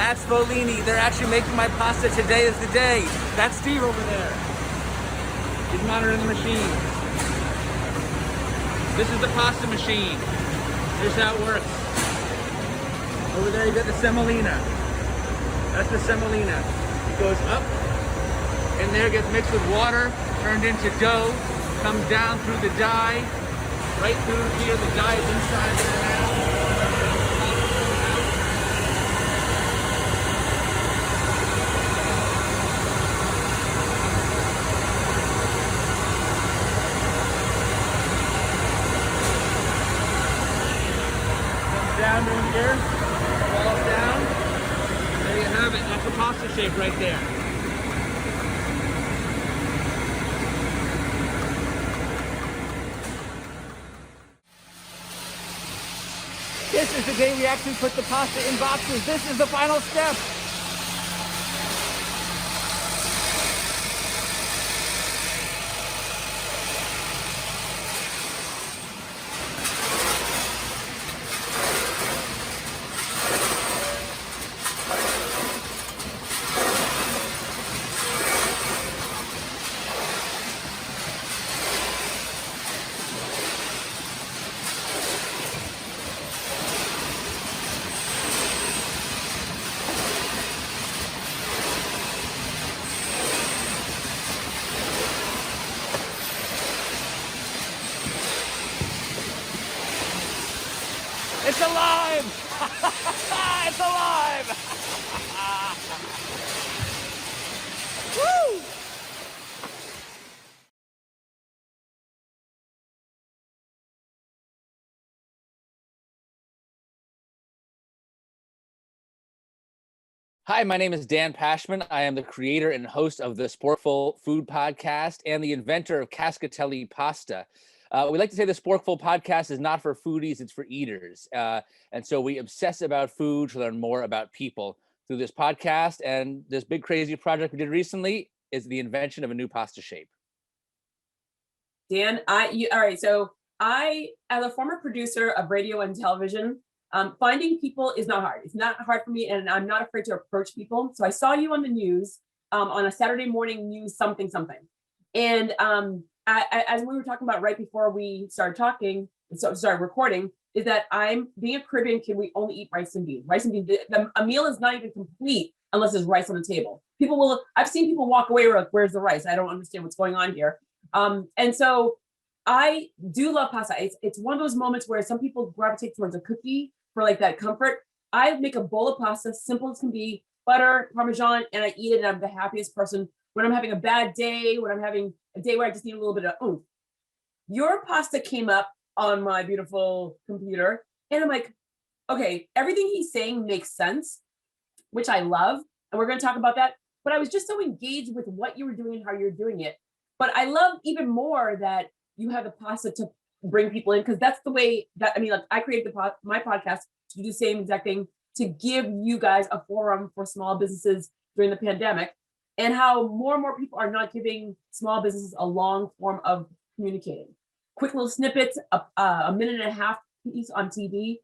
at Sfoglini. They're actually making my pasta. Today is the day. That's Steve over there. He's monitoring the machine. This is the pasta machine. Here's how it works. Over there you got the semolina. That's the semolina. It goes up, and there gets mixed with water, turned into dough, comes down through the die, right through here. The die is inside there now. Down in here, falls down. There you have it. That's the pasta shape right there. This is the day we actually put the pasta in boxes. This is the final step. It's alive! It's alive! Woo! Hi, my name is Dan Pashman. I am the creator and host of the Sporkful food podcast and the inventor of Cascatelli Pasta. We like to say the Sporkful podcast is not for foodies, it's for eaters. And so we obsess about food to learn more about people through this podcast. And this big crazy project we did recently is the invention of a new pasta shape. Dan, all right, so I, as a former producer of radio and television, finding people is not hard. It's not hard for me, and I'm not afraid to approach people. So I saw you on the news, on a Saturday morning news something. And as we were talking about right before we started recording, is that I'm being a Caribbean kid. We only eat rice and beans. A meal is not even complete unless there's rice on the table. I've seen people walk away like, where's the rice? I don't understand what's going on here. And so I do love pasta. It's one of those moments where some people gravitate towards a cookie for like that comfort. I make a bowl of pasta, simple as can be, butter, Parmesan, and I eat it, and I'm the happiest person. When I'm having a bad day, when I'm having a day where I just need a little bit of oomph. Your pasta came up on my beautiful computer, and I'm like, okay, everything he's saying makes sense, which I love, and we're going to talk about that. But I was just so engaged with what you were doing and how you're doing it. But I love even more that you have the pasta to bring people in, because that's the way that, I created my podcast to do the same exact thing, to give you guys a forum for small businesses during the pandemic, and how more and more people are not giving small businesses a long form of communicating. Quick little snippets, a minute and a half piece on TV.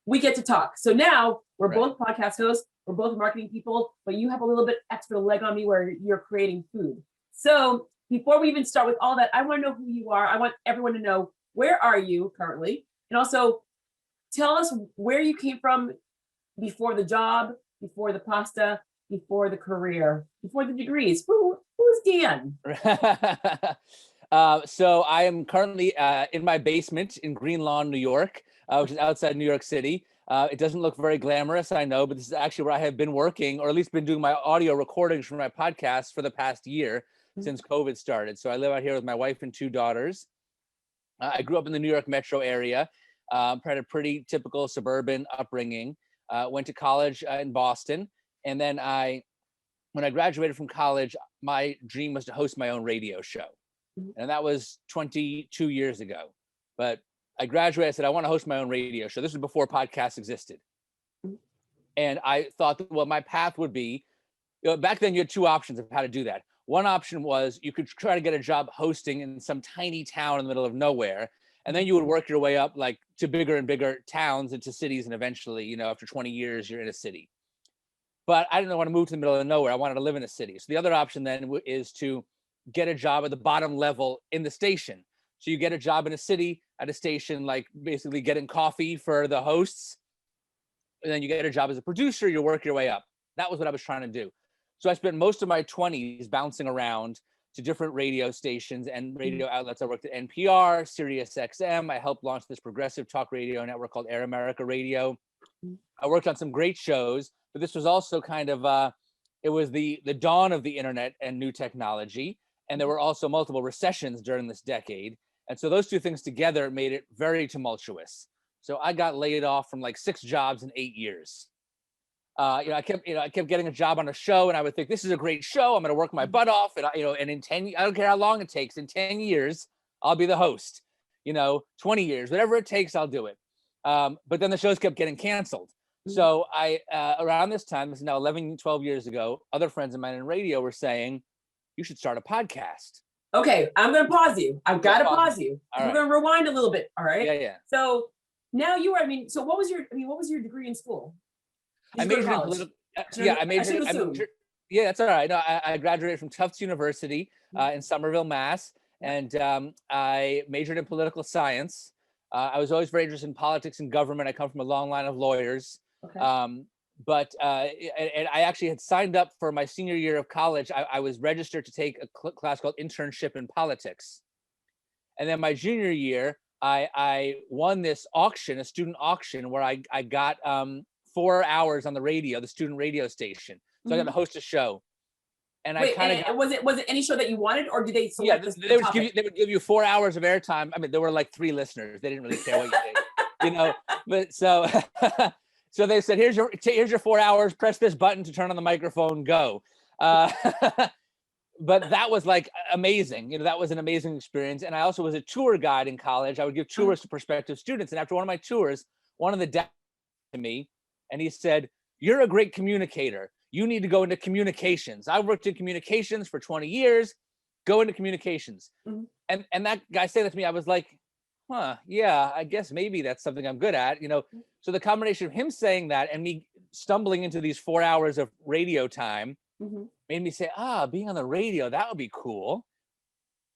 We get to talk. So now we're both podcast hosts, we're both marketing people, but you have a little bit extra leg on me where you're creating food. So before we even start with all that, I want to know who you are. I want everyone to know, where are you currently? And also tell us where you came from before the job, before the pasta, before the career, before the degrees. Who's Dan? So I am currently in my basement in Green Lawn, New York, which is outside New York City. It doesn't look very glamorous, I know, but this is actually where I have been working, or at least been doing my audio recordings for my podcast for the past year since COVID started. So I live out here with my wife and 2 daughters. I grew up in the New York metro area, had a pretty typical suburban upbringing, went to college in Boston. And then when I graduated from college, my dream was to host my own radio show. And that was 22 years ago. But I graduated, I said, I want to host my own radio show. This was before podcasts existed. And I thought that, well, my path would be, back then you had 2 options of how to do that. One option was you could try to get a job hosting in some tiny town in the middle of nowhere. And then you would work your way up like to bigger and bigger towns, into cities. And eventually, after 20 years, you're in a city. but I didn't want to move to the middle of nowhere. I wanted to live in a city. So the other option then is to get a job at the bottom level in the station. So you get a job in a city at a station, like basically getting coffee for the hosts. And then you get a job as a producer, you work your way up. That was what I was trying to do. So I spent most of my 20s bouncing around to different radio stations and radio outlets. I worked at NPR, Sirius XM. I helped launch this progressive talk radio network called Air America Radio. I worked on some great shows, but this was also kind of, it was the dawn of the internet and new technology. And there were also multiple recessions during this decade. And so those two things together made it very tumultuous. So I got laid off from like 6 jobs in 8 years. I kept getting a job on a show, and I would think, this is a great show. I'm going to work my butt off, and and in 10, I don't care how long it takes. In 10 years, I'll be the host. 20 years, whatever it takes, I'll do it. But then the shows kept getting canceled. So I, around this time, this is now 11, 12 years ago, other friends of mine in radio were saying, you should start a podcast. Okay, I'm going to pause you. I've got to pause you. All We're going to rewind a little bit. All right. Yeah. So now you are. So what was your degree in school? I majored in political. Yeah, I majored. Yeah, that's all right. No, I graduated from Tufts University in Somerville, Mass, and I majored in political science. I was always very interested in politics and government. I come from a long line of lawyers. Okay. But I actually had signed up for my senior year of college. I was registered to take a class called Internship in Politics. And then my junior year, I won this auction, a student auction, where I got 4 hours on the radio, the student radio station. So I got to host a show. And wait, was it any show that you wanted, or did they select they would give you 4 hours of airtime. I mean, there were like 3 listeners. They didn't really care what you did, But so so they said, here's your 4 hours. Press this button to turn on the microphone. Go. But that was like amazing. That was an amazing experience. And I also was a tour guide in college. I would give tours to prospective students. And after one of my tours, one of the dads to me, and he said, you're a great communicator. You need to go into communications. I worked in communications for 20 years. Go into communications. And that guy said that to me. I was like, yeah, I guess maybe that's something I'm good at. So the combination of him saying that and me stumbling into these 4 hours of radio time made me say, being on the radio, that would be cool.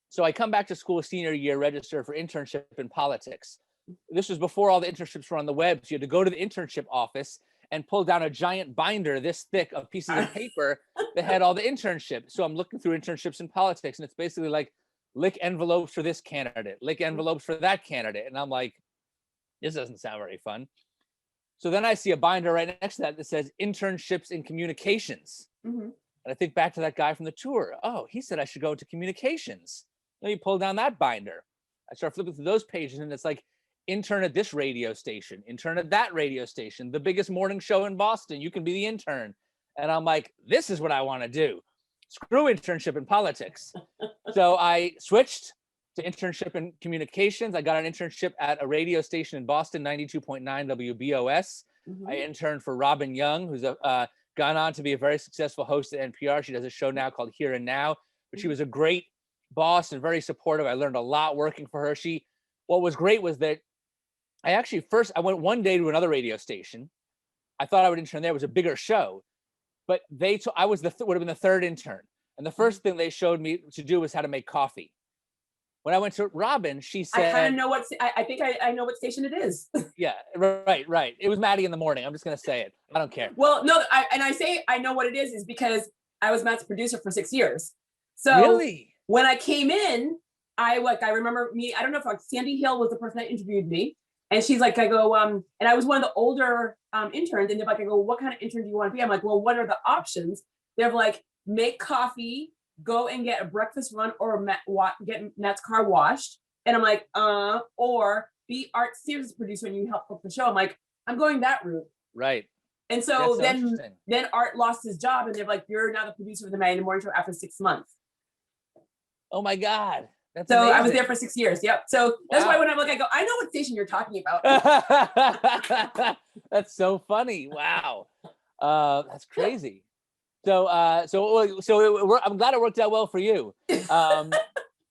So I come back to school senior year, register for internship in politics. This was before all the internships were on the web. So you had to go to the internship office and pull down a giant binder this thick of pieces of paper that had all the internships. So I'm looking through internships in politics, and it's basically like, lick envelopes for this candidate, lick envelopes for that candidate. And I'm like, this doesn't sound very fun. So then I see a binder right next to that says internships in communications. And I think back to that guy from the tour. Oh, he said I should go into communications. Let me pull down that binder. I start flipping through those pages, and it's like, intern at this radio station, intern at that radio station, the biggest morning show in Boston. You can be the intern. And I'm like, this is what I want to do. Screw internship in politics. So I switched to internship in communications. I got an internship at a radio station in Boston, 92.9 WBOS. I interned for Robin Young, who's gone on to be a very successful host at NPR. She does a show now called Here and Now, but she was a great boss and very supportive. I learned a lot working for her. What was great was that I went one day to another radio station. I thought I would intern there. It was a bigger show, but I was would have been the third intern. And the first thing they showed me to do was how to make coffee. When I went to Robin, she said, I kind of know I think I know what station it is. Yeah, right. It was Maddie in the morning. I'm just going to say it. I don't care. Well, no, I say I know what it is because I was Matt's producer for 6 years. So really? When I came in, I remember I don't know if Sandy Hill was the person that interviewed me. And she's like, I go, and I was one of the older interns. And they're like, I go, what kind of intern do you want to be? I'm like, well, what are the options? They're like, make coffee, go and get a breakfast run, or get Matt's car washed. And I'm like, or be Art Sears' producer and you help book the show. I'm like, I'm going that route. Right. And so then Art lost his job, and they're like, you're now the producer of the Maddie in the Morning Show after 6 months. Oh my God. That's so amazing. I was there for 6 years. Yep. So that's why when I look, I go, I know what station you're talking about. That's so funny. Wow. That's crazy. So I'm glad it worked out well for you. For me, mind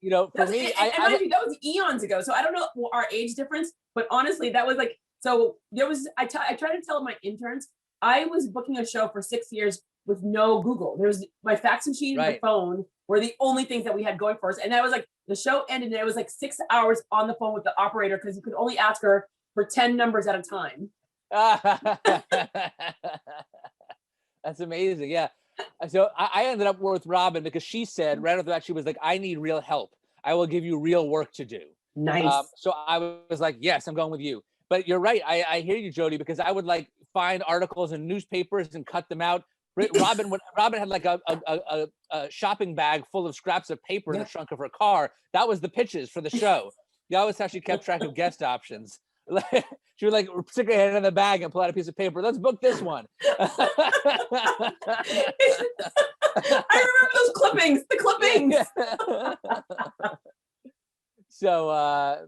you, that was eons ago. So I don't know our age difference, but honestly, that was like, so there was, I try to tell my interns, I was booking a show for 6 years with no Google. There's my fax machine and the phone were the only things that we had going for us. And that was like, the show ended and it was like 6 hours on the phone with the operator because you could only ask her for 10 numbers at a time. That's amazing. Yeah. So I ended up with Robin because she said right after that, she was like, I need real help. I will give you real work to do. Nice. So I was like, yes, I'm going with you. But you're right. I hear you, Jodi, because I would like find articles in newspapers and cut them out. Robin had like a shopping bag full of scraps of paper in the trunk of her car. That was the pitches for the show. That was how she kept track of guest options. She would like stick her hand in the bag and pull out a piece of paper. Let's book this one. I remember those clippings, the clippings. So,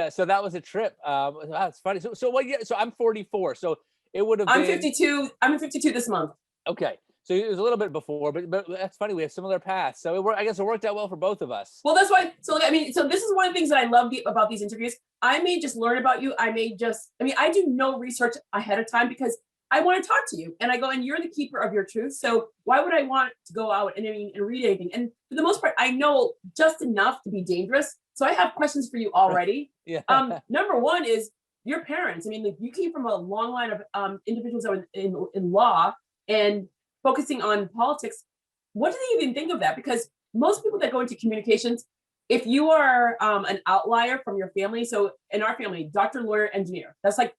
so that was a trip. That's funny. So what year? So I'm 44. So it would have been. I'm 52. I'm 52 this month. Okay. So it was a little bit before, but that's funny. We have similar paths. So I guess it worked out well for both of us. Well, that's why. So this is one of the things that I love about these interviews. I may just learn about you. I do no research ahead of time because I want to talk to you. And I go, and you're the keeper of your truth. So why would I want to go out and read anything? And for the most part, I know just enough to be dangerous. So I have questions for you already. Yeah. Number one is your parents. You came from a long line of individuals that were in law and focusing on politics. What do they even think of that? Because most people that go into communications, if you are an outlier from your family, so in our family, doctor, lawyer, engineer, that's like,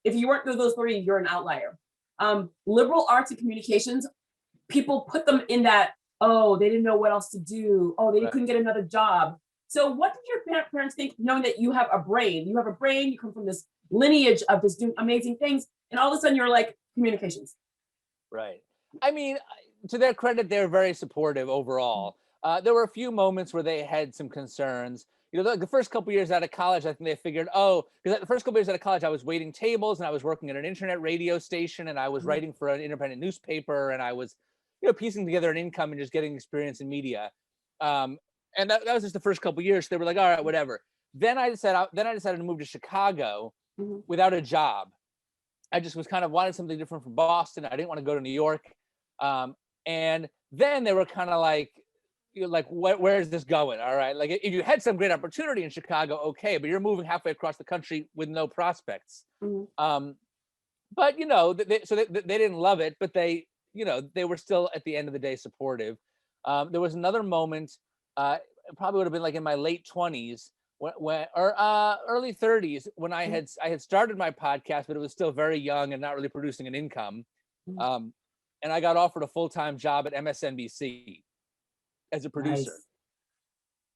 if you weren't those three, you're an outlier. Liberal arts and communications, people put them in that, oh, they didn't know what else to do. Oh, they couldn't get another job. So what did your parents think, knowing that you have a brain? You have a brain, you come from this lineage of just doing amazing things, and all of a sudden you're like, communications. Right. To their credit, they're very supportive overall. There were a few moments where they had some concerns. The first couple years out of college, I think they figured, because the first couple years out of college, I was waiting tables and I was working at an internet radio station and I was writing for an independent newspaper and I was, piecing together an income and just getting experience in media. And that was just the first couple years. So they were like, all right, whatever. Then I decided to move to Chicago without a job. I just was kind of wanted something different from Boston. I didn't want to go to New York. And then they were kind of like, where is this going? All right. Like if you had some great opportunity in Chicago, okay, but you're moving halfway across the country with no prospects. But they didn't love it, but they were still at the end of the day supportive. There was another moment, it probably would have been like in my late 20s or early 30s when I had started my podcast, but it was still very young and not really producing an income. And I got offered a full-time job at MSNBC as a producer. Nice.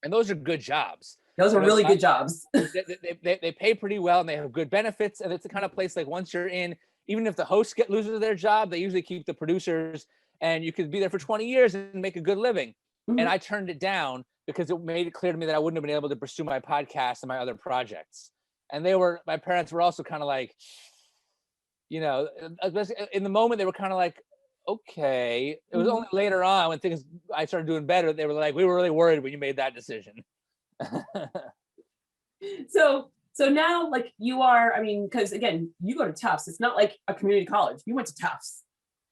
And those are good jobs. Those are really good jobs. They pay pretty well and they have good benefits. And it's the kind of place like once you're in, even if the hosts loses their job, they usually keep the producers and you could be there for 20 years and make a good living. And I turned it down because it made it clear to me that I wouldn't have been able to pursue my podcast and my other projects. And my parents were also kind of like, in the moment they were kind of like, okay. It was only later on when I started doing better, they were like, we were really worried when you made that decision. So now like you are, because again, you go to Tufts. It's not like a community college. You went to Tufts.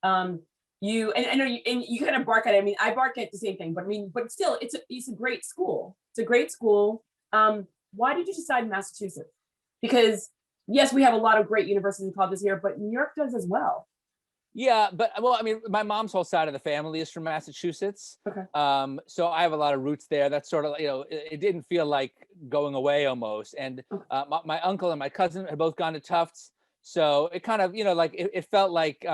I know you kind of bark at it. I bark at the same thing, but still it's a great school. It's a great school. Why did you decide Massachusetts? Because yes, we have a lot of great universities and colleges here, but New York does as well. Yeah, but my mom's whole side of the family is from Massachusetts. Okay. So I have a lot of roots there. That's sort of, it didn't feel like going away almost. And my uncle and my cousin had both gone to Tufts. So it kind of, it felt like,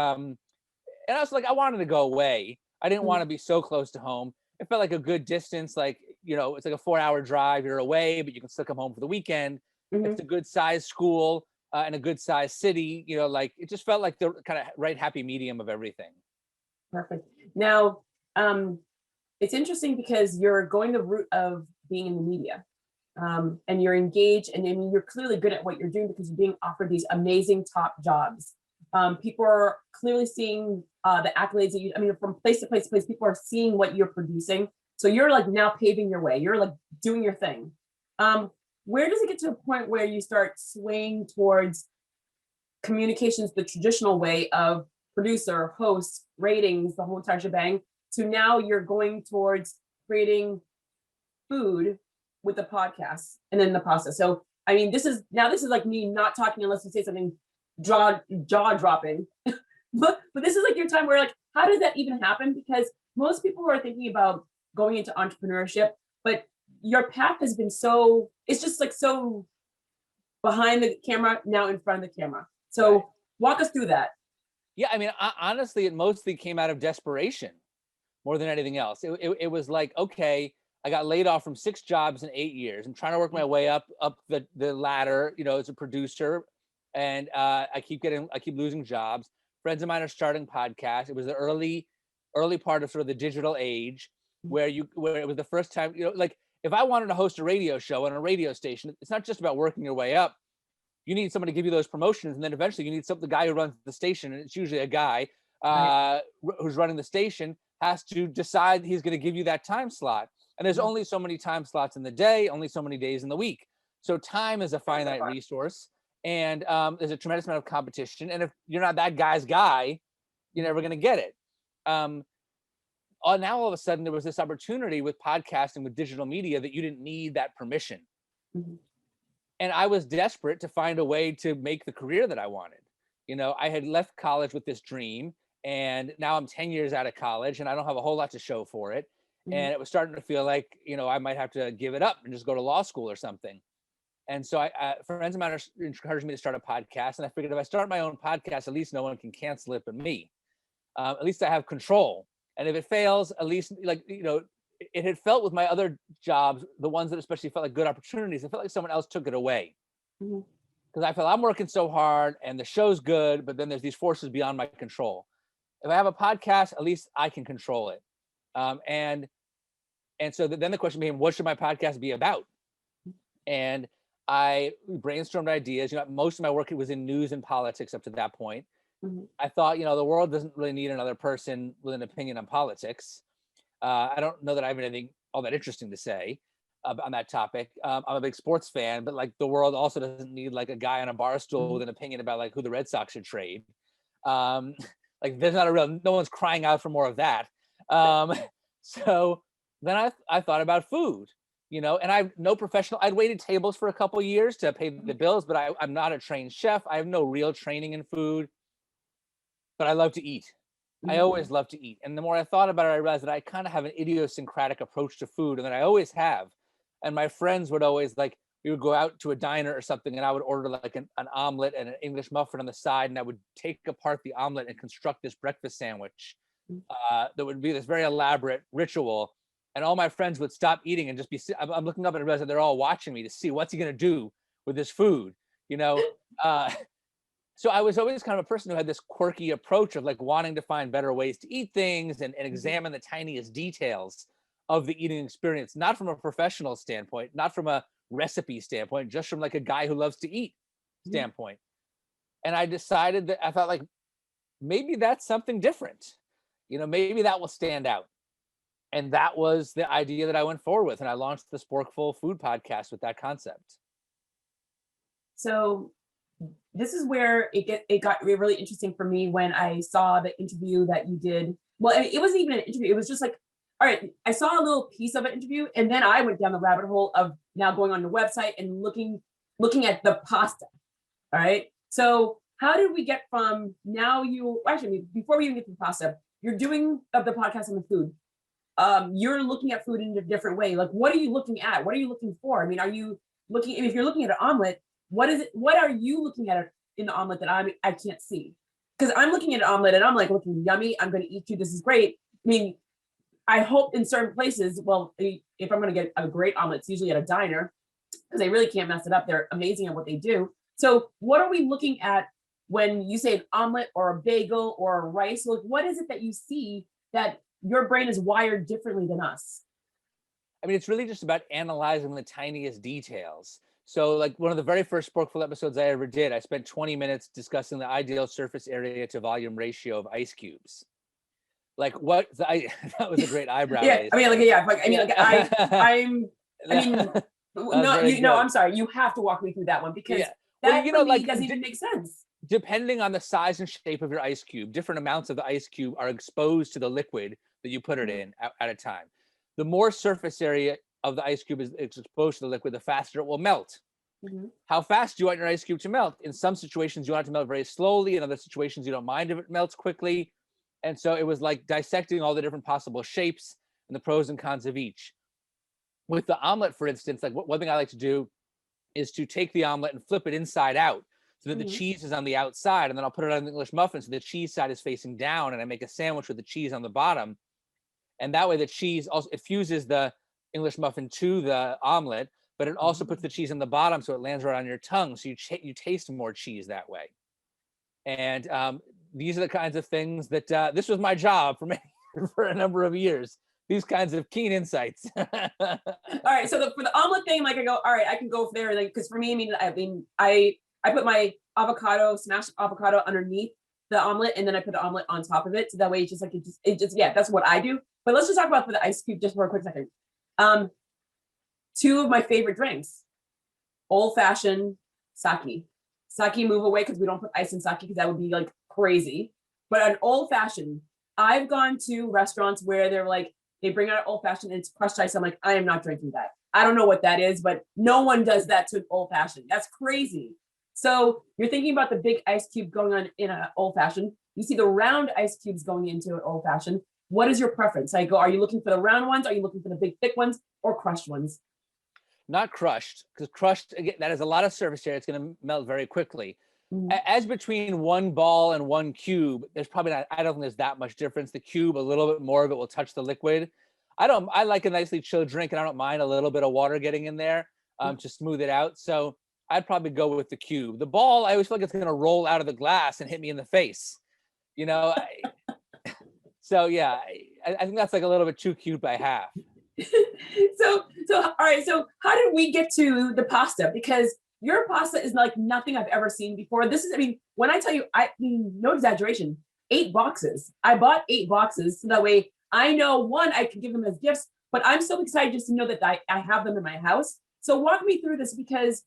and I was like, I wanted to go away. I didn't want to be so close to home. It felt like a good distance, like, it's like a 4-hour drive. You're away, but you can still come home for the weekend. It's a good size school. In a good sized city, it just felt like the kind of right happy medium of everything. Perfect. Now, it's interesting because you're going the route of being in the media, and you're engaged, and you're clearly good at what you're doing because you're being offered these amazing top jobs. People are clearly seeing the accolades that from place to place to place. People are seeing what you're producing. So you're like now paving your way. You're like doing your thing. Where does it get to a point where you start swaying towards communications the traditional way of producer, host, ratings, the whole entire shebang, to now you're going towards creating food with the podcast and then the pasta. So, I mean, this is like me not talking unless you say something jaw dropping. but this is like your time where like, how does that even happen? Because most people are thinking about going into entrepreneurship, but your path has been so, it's just like so behind the camera, now in front of the camera. So right. Walk us through that. Yeah, I mean, honestly, it mostly came out of desperation more than anything else. It was like, okay, I got laid off from 6 jobs in 8 years. I'm trying to work my way up the ladder, you know, as a producer. And I keep losing jobs. Friends of mine are starting podcasts. It was the early part of sort of the digital age where it was the first time, you know, like if I wanted to host a radio show on a radio station, it's not just about working your way up. You need someone to give you those promotions. And then eventually you need the guy who runs the station, and it's usually a guy who's running the station, has to decide he's going to give you that time slot. And there's only so many time slots in the day, only so many days in the week. So time is a finite resource, and there's a tremendous amount of competition. And if you're not that guy's guy, you're never going to get it. Now all of a sudden there was this opportunity with podcasting, with digital media, that you didn't need that permission. Mm-hmm. And I was desperate to find a way to make the career that I wanted. You know, I had left college with this dream, and now I'm 10 years out of college and I don't have a whole lot to show for it. Mm-hmm. And it was starting to feel like, you know, I might have to give it up and just go to law school or something. And so friends of mine encouraged me to start a podcast. And I figured if I start my own podcast, at least no one can cancel it but me. At least I have control. And if it fails, at least, like, you know, it had felt with my other jobs, the ones that especially felt like good opportunities, I felt like someone else took it away. Because I felt I'm working so hard and the show's good, but then there's these forces beyond my control. If I have a podcast, at least I can control it. And so then the question became, what should my podcast be about? And I brainstormed ideas. You know, most of my work was in news and politics up to that point. Mm-hmm. I thought, you know, the world doesn't really need another person with an opinion on politics. I don't know that I have anything all that interesting to say on that topic. I'm a big sports fan, but like the world also doesn't need like a guy on a bar stool with an opinion about like who the Red Sox should trade. Like there's not no one's crying out for more of that. So then I thought about food, you know, and I'd waited tables for a couple of years to pay the bills, but I'm not a trained chef. I have no real training in food, but I love to eat. I always love to eat. And the more I thought about it, I realized that I kind of have an idiosyncratic approach to food, and that I always have. And my friends would always we would go out to a diner or something, and I would order like an omelet and an English muffin on the side, and I would take apart the omelet and construct this breakfast sandwich that would be this very elaborate ritual. And all my friends would stop eating and just be, I'm looking up and I realize that they're all watching me to see what's he going to do with this food, you know? So I was always kind of a person who had this quirky approach of like wanting to find better ways to eat things and examine the tiniest details of the eating experience, not from a professional standpoint, not from a recipe standpoint, just from like a guy who loves to eat standpoint. And I decided that I thought like, maybe that's something different, you know, maybe that will stand out. And that was the idea that I went forward with. And I launched the Sporkful food podcast with that concept. So this is where it got really interesting for me when I saw the interview that you did. Well, it wasn't even an interview. It was just like, all right, I saw a little piece of an interview, and then I went down the rabbit hole of now going on the website and looking at the pasta. All right. So how did we get from now before we even get to the pasta, you're doing the podcast on the food. You're looking at food in a different way. Like, what are you looking at? What are you looking for? I mean, if you're looking at an omelet, what are you looking at in the omelet that I can't see? Because I'm looking at an omelet and I'm like looking yummy. I'm going to eat you. This is great. I mean, I hope in certain places, well, if I'm going to get a great omelet, it's usually at a diner because they really can't mess it up. They're amazing at what they do. So what are we looking at when you say an omelet or a bagel or a rice? Like, what is it that you see that your brain is wired differently than us? I mean, it's really just about analyzing the tiniest details. So like one of the very first Sporkful episodes I ever did, I spent 20 minutes discussing the ideal surface area to volume ratio of ice cubes. Like that was a great eyebrow raise. I'm sorry. You have to walk me through that one because that doesn't even make sense. Depending on the size and shape of your ice cube, different amounts of the ice cube are exposed to the liquid that you put it in at a time. The more surface area of the ice cube is exposed to the liquid, the faster it will melt. How fast do you want your ice cube to melt? In some situations, you want it to melt very slowly. In other situations, you don't mind if it melts quickly. And so it was like dissecting all the different possible shapes and the pros and cons of each. With the omelet, for instance, like one thing I like to do is to take the omelet and flip it inside out so that the cheese is on the outside, and then I'll put it on the English muffin so the cheese side is facing down, and I make a sandwich with the cheese on the bottom. And that way the cheese also, it fuses the English muffin to the omelet, but it also puts the cheese on the bottom so it lands right on your tongue, so you taste more cheese that way. And these are the kinds of things that this was my job for a number of years. These kinds of keen insights. All right, so for the omelet thing, like I go, all right, I can go there, like, because for me, I put my smashed avocado underneath the omelet, and then I put the omelet on top of it, so that way it just yeah, that's what I do. But let's just talk about the ice cube just for a quick second. Two of my favorite drinks: old fashioned sake. Sake, move away because we don't put ice in sake because that would be like crazy. But an old fashioned, I've gone to restaurants where they're like, they bring out an old fashioned and it's crushed ice. I'm like, I am not drinking that. I don't know what that is, but no one does that to an old fashioned. That's crazy. So you're thinking about the big ice cube going on in an old fashioned. You see the round ice cubes going into an old fashioned. What is your preference? I go, are you looking for the round ones? Are you looking for the big thick ones or crushed ones? Not crushed, because crushed, again, that is a lot of surface area. It's going to melt very quickly. As between one ball and one cube, there's probably not, I don't think there's that much difference. The cube, a little bit more of it will touch the liquid. I like a nicely chilled drink, and I don't mind a little bit of water getting in there to smooth it out. So I'd probably go with the cube. The ball, I always feel like it's going to roll out of the glass and hit me in the face, you know? So yeah, I think that's like a little bit too cute by half. So all right, so how did we get to the pasta? Because your pasta is like nothing I've ever seen before. This is, I mean, when I tell you, I mean, no exaggeration, 8 boxes. I bought 8 boxes so that way I know, one, I can give them as gifts, but I'm so excited just to know that I have them in my house. So walk me through this, because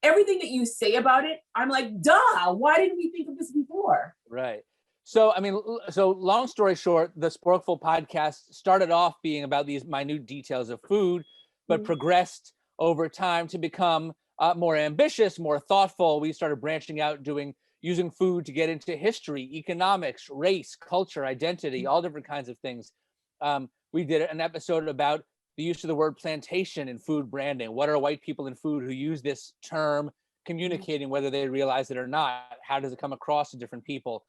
everything that you say about it, I'm like, duh, why didn't we think of this before? Right. So, I mean, so long story short, the Sporkful podcast started off being about these minute details of food, but progressed over time to become more ambitious, more thoughtful. We started branching out, using food to get into history, economics, race, culture, identity, all different kinds of things. We did an episode about the use of the word plantation in food branding. What are white people in food who use this term communicating, whether they realize it or not? How does it come across to different people?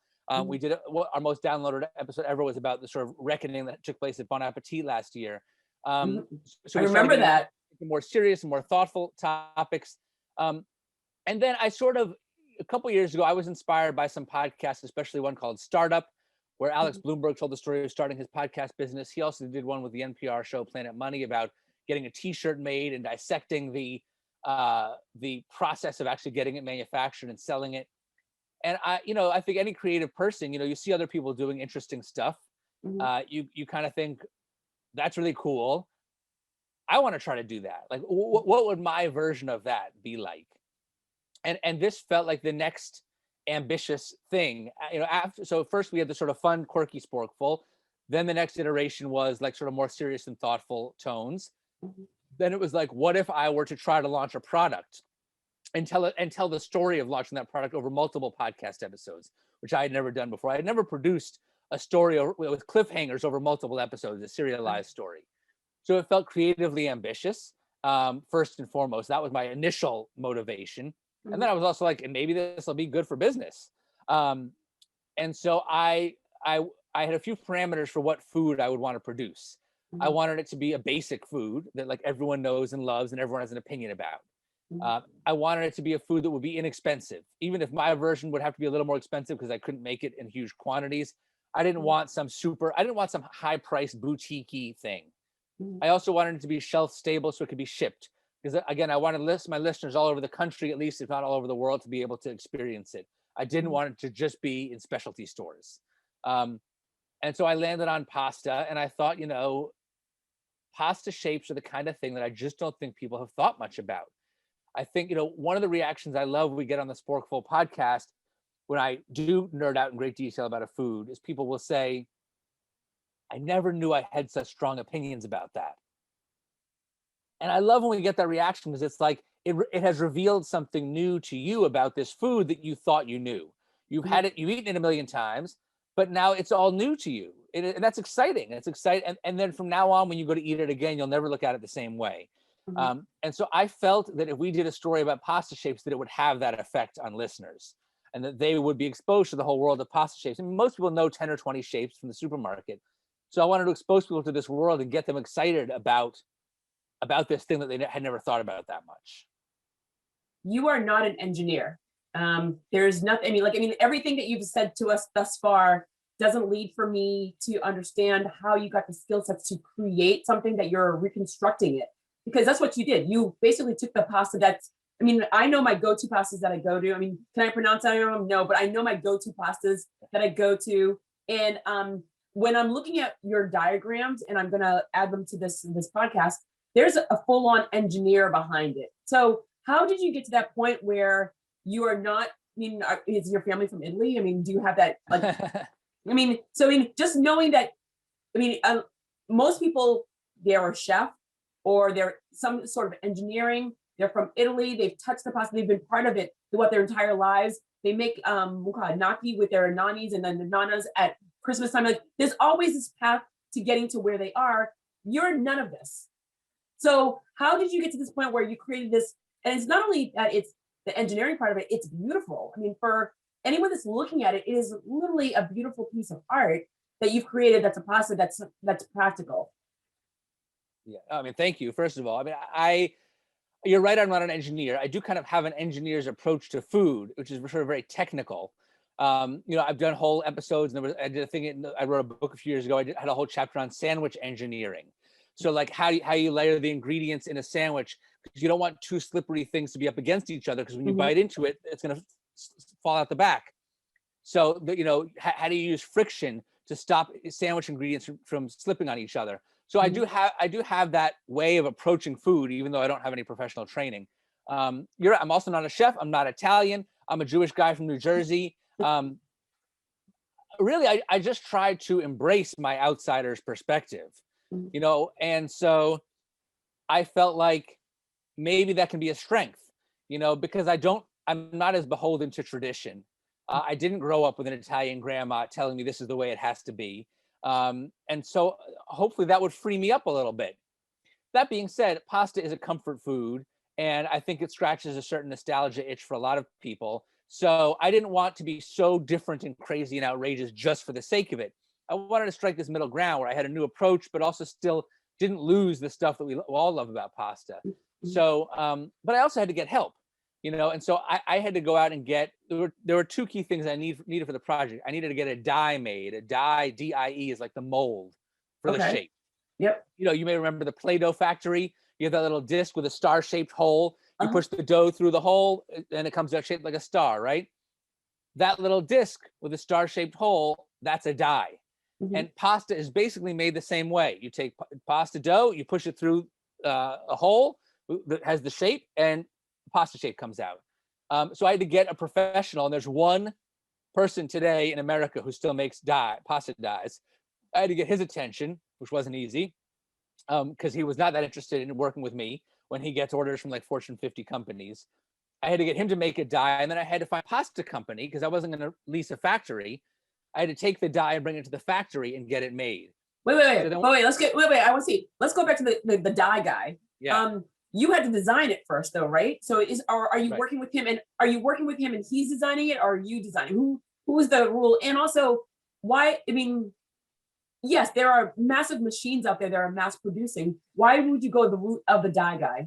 We did our most downloaded episode ever was about the sort of reckoning that took place at Bon Appetit last year. So I remember that. More serious and more thoughtful topics. And then I sort of, a couple of years ago, I was inspired by some podcasts, especially one called Startup, where Alex Bloomberg told the story of starting his podcast business. He also did one with the NPR show Planet Money about getting a T-shirt made and dissecting the process of actually getting it manufactured and selling it. And I think any creative person, you see other people doing interesting stuff. You kind of think that's really cool. I want to try to do that. Like, what would my version of that be like? And this felt like the next ambitious thing. So first we had the sort of fun, quirky Sporkful. Then the next iteration was like sort of more serious and thoughtful tones. Then it was like, what if I were to try to launch a product and tell the story of launching that product over multiple podcast episodes, which I had never done before. I had never produced a story with cliffhangers over multiple episodes, a serialized story. So it felt creatively ambitious, first and foremost. That was my initial motivation. And then I was also like, and maybe this will be good for business. And so I had a few parameters for what food I would want to produce. I wanted it to be a basic food that like everyone knows and loves and everyone has an opinion about. I wanted it to be a food that would be inexpensive, even if my version would have to be a little more expensive because I couldn't make it in huge quantities. I didn't want some high priced boutique-y thing. I also wanted it to be shelf stable so it could be shipped. Because again, I wanted my listeners all over the country, at least if not all over the world, to be able to experience it. I didn't want it to just be in specialty stores. And so I landed on pasta, and I thought, pasta shapes are the kind of thing that I just don't think people have thought much about. I think, one of the reactions I love we get on the Sporkful podcast when I do nerd out in great detail about a food is people will say, I never knew I had such strong opinions about that. And I love when we get that reaction because it's like it has revealed something new to you about this food that you thought you knew. You've had it, you've eaten it a million times, but now it's all new to you. And that's exciting. It's exciting. And then from now on, when you go to eat it again, you'll never look at it the same way. And so I felt that if we did a story about pasta shapes, that it would have that effect on listeners and that they would be exposed to the whole world of pasta shapes. I mean, most people know 10 or 20 shapes from the supermarket. So I wanted to expose people to this world and get them excited about this thing that they had never thought about that much. You are not an engineer. There's nothing, I mean, everything that you've said to us thus far doesn't lead for me to understand how you got the skill sets to create something that you're reconstructing it, because that's what you did. You basically took the pasta that's, I mean, I know my go-to pastas that I go to. I mean, can I pronounce any of them? No, but I know my go-to pastas that I go to. And when I'm looking at your diagrams, and I'm gonna add them to this podcast, there's a full-on engineer behind it. So how did you get to that point where you are not, I mean, is your family from Italy? I mean, do you have that, like, just knowing that, most people, they're a chef or they're some sort of engineering, they're from Italy, they've touched the pasta, they've been part of it throughout their entire lives. They make gnocchi with their nannies and then the nanas at Christmas time. Like, there's always this path to getting to where they are. You're none of this. So how did you get to this point where you created this? And it's not only that it's the engineering part of it, it's beautiful. I mean, for anyone that's looking at it, it is literally a beautiful piece of art that you've created that's a pasta that's practical. Yeah, I mean, thank you. First of all, I mean, you're right, I'm not an engineer. I do kind of have an engineer's approach to food, which is sort of very technical. I've done whole episodes, and I did a thing, I wrote a book a few years ago. I had a whole chapter on sandwich engineering. So like how you layer the ingredients in a sandwich, because you don't want two slippery things to be up against each other, because when you bite into it, it's going to fall out the back. So, how do you use friction to stop sandwich ingredients from slipping on each other? So I do have that way of approaching food, even though I don't have any professional training. I'm also not a chef. I'm not Italian. I'm a Jewish guy from New Jersey. Really, I just try to embrace my outsider's perspective. And so I felt like maybe that can be a strength, because I'm not as beholden to tradition. I didn't grow up with an Italian grandma telling me this is the way it has to be. And so hopefully that would free me up a little bit. That being said, pasta is a comfort food, and I think it scratches a certain nostalgia itch for a lot of people. So I didn't want to be so different and crazy and outrageous just for the sake of it. I wanted to strike this middle ground where I had a new approach, but also still didn't lose the stuff that we all love about pasta. So, but I also had to get help, and so I had to go out and there were two key things I needed for the project. I needed to get a die made. A die, D-I-E, is like the mold for the shape. Yep. You may remember the Play-Doh factory. You have that little disc with a star-shaped hole. You push the dough through the hole, and it comes out shaped like a star, right? That little disc with a star-shaped hole, that's a die. And pasta is basically made the same way. You take pasta dough, you push it through a hole that has the shape, and pasta shape comes out. So I had to get a professional, and there's one person today in America who still makes pasta dies. I had to get his attention, which wasn't easy, because he was not that interested in working with me when he gets orders from like Fortune 50 companies. I had to get him to make a die, and then I had to find a pasta company because I wasn't going to lease a factory. I had to take the die and bring it to the factory and get it made. Wait. I want to see. Let's go back to the die guy. Yeah. You had to design it first, though, right? So are you working with him, and he's designing it, or are you designing? Who is the rule? And also, why? I mean, yes, there are massive machines out there that are mass producing. Why would you go the route of the die guy?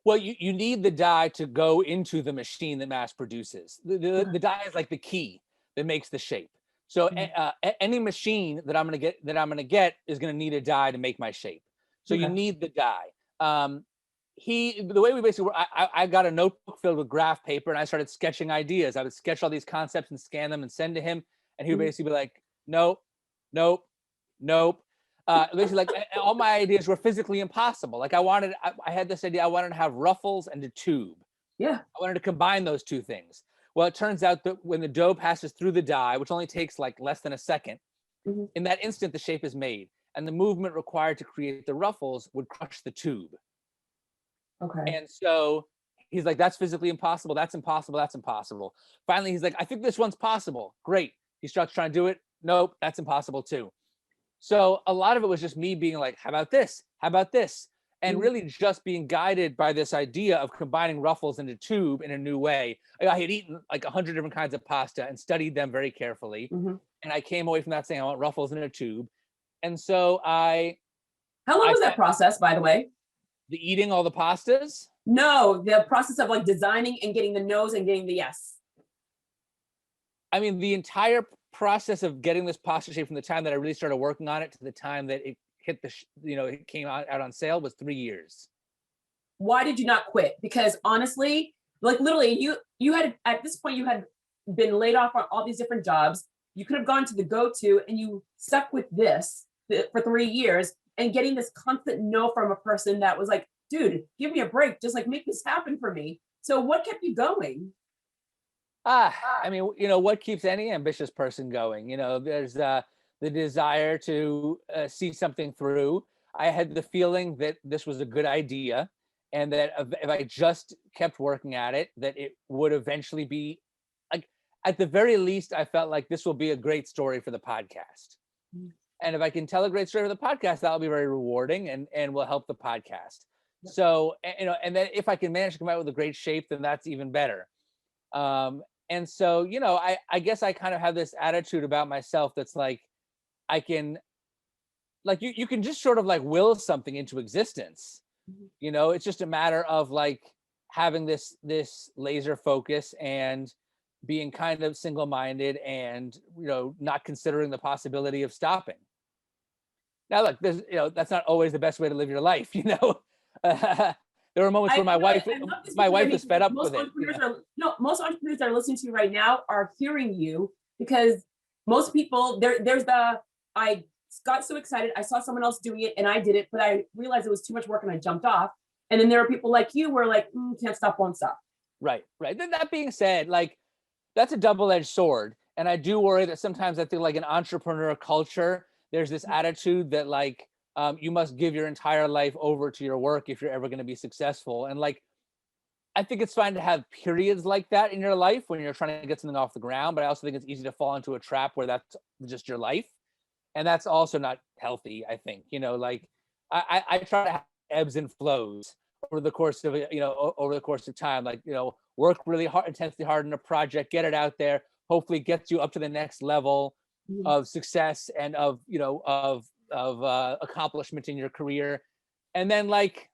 Well, you need the die to go into the machine that mass produces. The die is like the key that makes the shape. So any machine that I'm gonna get is gonna need a die to make my shape. So you need the die. The way we basically work, I got a notebook filled with graph paper, and I started sketching ideas. I would sketch all these concepts and scan them and send to him, and he would basically be like, nope. Basically, like, all my ideas were physically impossible. Like I had this idea. I wanted to have ruffles and a tube. Yeah. I wanted to combine those two things. Well, it turns out that when the dough passes through the die, which only takes like less than a second, in that instant, the shape is made. And the movement required to create the ruffles would crush the tube. Okay. And so he's like, that's physically impossible. That's impossible. That's impossible. Finally, he's like, I think this one's possible. Great. He starts trying to do it. Nope, that's impossible too. So a lot of it was just me being like, how about this? How about this? And really just being guided by this idea of combining ruffles into tube in a new way. I had eaten like 100 different kinds of pasta and studied them very carefully. And I came away from that saying, I want ruffles in a tube. And so How long was that process, by the way? The eating all the pastas? No, the process of like designing and getting the no's and getting the yes. I mean, the entire process of getting this pasta shape from the time that I really started working on it to the time that it hit the, it came out on sale was 3 years. Why did you not quit? Because honestly, like literally you had, at this point, you had been laid off on all these different jobs. You could have gone to the go-to and you stuck with this for 3 years and getting this constant no from a person that was like, dude, give me a break. Just like make this happen for me. So what kept you going? I mean, what keeps any ambitious person going? There's the desire to see something through. I had the feeling that this was a good idea and that if I just kept working at it, that it would eventually be like, at the very least, I felt like this will be a great story for the podcast. And if I can tell a great story for the podcast, that'll be very rewarding and will help the podcast. So, and then if I can manage to come out with a great shape, then that's even better. And so, I guess I kind of have this attitude about myself that's like, I can, like, you can just sort of like will something into existence. It's just a matter of like having this laser focus and being kind of single-minded and, not considering the possibility of stopping. Now, look, there's, that's not always the best way to live your life, There were moments where my wife was fed up with it. Most entrepreneurs that are listening to you right now are hearing you because most people, I got so excited. I saw someone else doing it and I did it, but I realized it was too much work and I jumped off. And then there are people like you who are like, can't stop, won't stop. Right. Then that being said, like, that's a double-edged sword. And I do worry that sometimes I think like an entrepreneur culture, there's this attitude that like, you must give your entire life over to your work if you're ever going to be successful. And like, I think it's fine to have periods like that in your life when you're trying to get something off the ground, but I also think it's easy to fall into a trap where that's just your life. And that's also not healthy, I think. Like I try to have ebbs and flows over the course of, over the course of time, like, work really hard, intensely hard in a project, get it out there, hopefully gets you up to the next level of success and of, of accomplishment in your career, and then like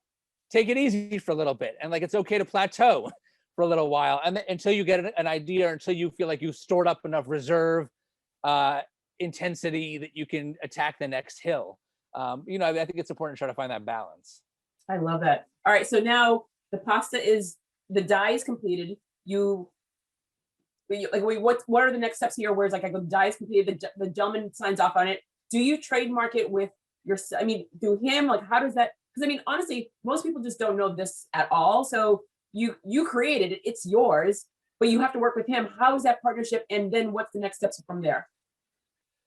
take it easy for a little bit, and like it's okay to plateau for a little while, and then, until you get an idea, until you feel like you've stored up enough reserve intensity that you can attack the next hill. I think it's important to try to find that balance. I love that. All right, so now the die is completed. What are the next steps here? Where it's like, the die is completed, the gentleman signs off on it. Do you trademark it with through him? Like, how does that, because honestly, most people just don't know this at all. So you created it, it's yours, but you have to work with him. How is that partnership? And then what's the next steps from there?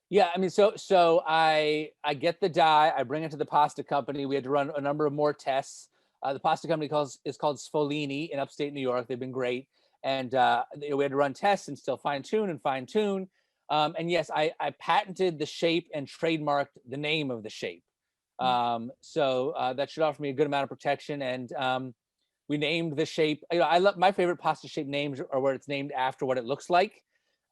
Yeah, so I get the die, I bring it to the pasta company. We had to run a number of more tests. The pasta company is called Sfoglini in upstate New York. They've been great. And we had to run tests and still fine tune. And yes, I patented the shape and trademarked the name of the shape. So that should offer me a good amount of protection. And we named the shape. I love my favorite pasta shape names are where it's named after what it looks like.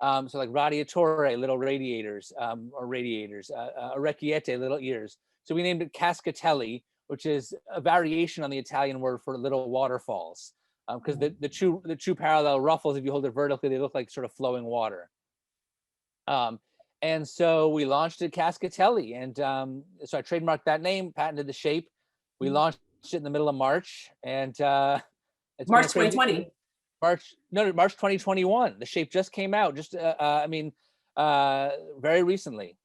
So like radiatore, little radiators, or radiators, orecchiette, little ears. So we named it Cascatelli, which is a variation on the Italian word for little waterfalls. Because the two parallel ruffles, if you hold it vertically, they look like sort of flowing water. And so we launched it Cascatelli, and so I trademarked that name, patented the shape. We launched it in the middle of March, and it's March 2020. March 2021. The shape just came out, very recently.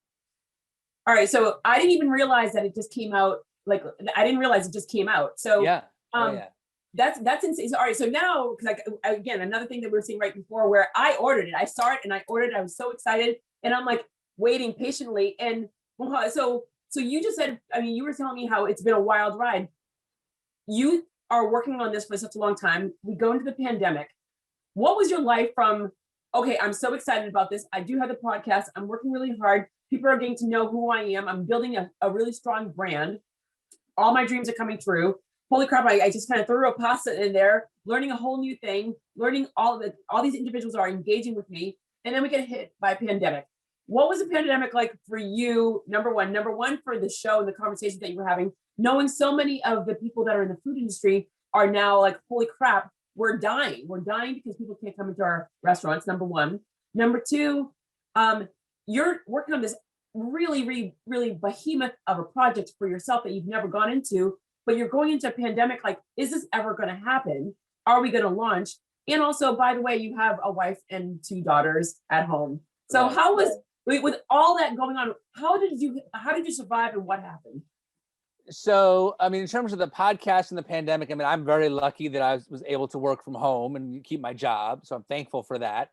All right, so I didn't even realize that it just came out. Like, I didn't realize it just came out. So yeah. That's insane. All right, so now, because again, another thing that we were seeing right before, where I ordered it, I saw it and I ordered it. I was so excited, and I'm like waiting patiently. And so you just said, I mean, you were telling me how it's been a wild ride. You are working on this for such a long time. We go into the pandemic. What was your life from? Okay, I'm so excited about this. I do have the podcast. I'm working really hard. People are getting to know who I am. I'm building a really strong brand. All my dreams are coming true. Holy crap, I just kind of threw a pasta in there, learning a whole new thing, learning all these individuals are engaging with me. And then we get hit by a pandemic. What was the pandemic like for you? Number one for the show and the conversations that you were having, knowing so many of the people that are in the food industry are now like, holy crap, we're dying. We're dying because people can't come into our restaurants, number one. Number two, you're working on this really behemoth of a project for yourself that you've never gone into, but you're going into a pandemic. Like, is this ever going to happen? Are we going to launch? And also, by the way, you have a wife and 2 daughters at home. So right. How was, with all that going on, how did you survive, and what happened? So, I mean, in terms of the podcast and the pandemic, I mean, I'm very lucky that I was able to work from home and keep my job. So I'm thankful for that.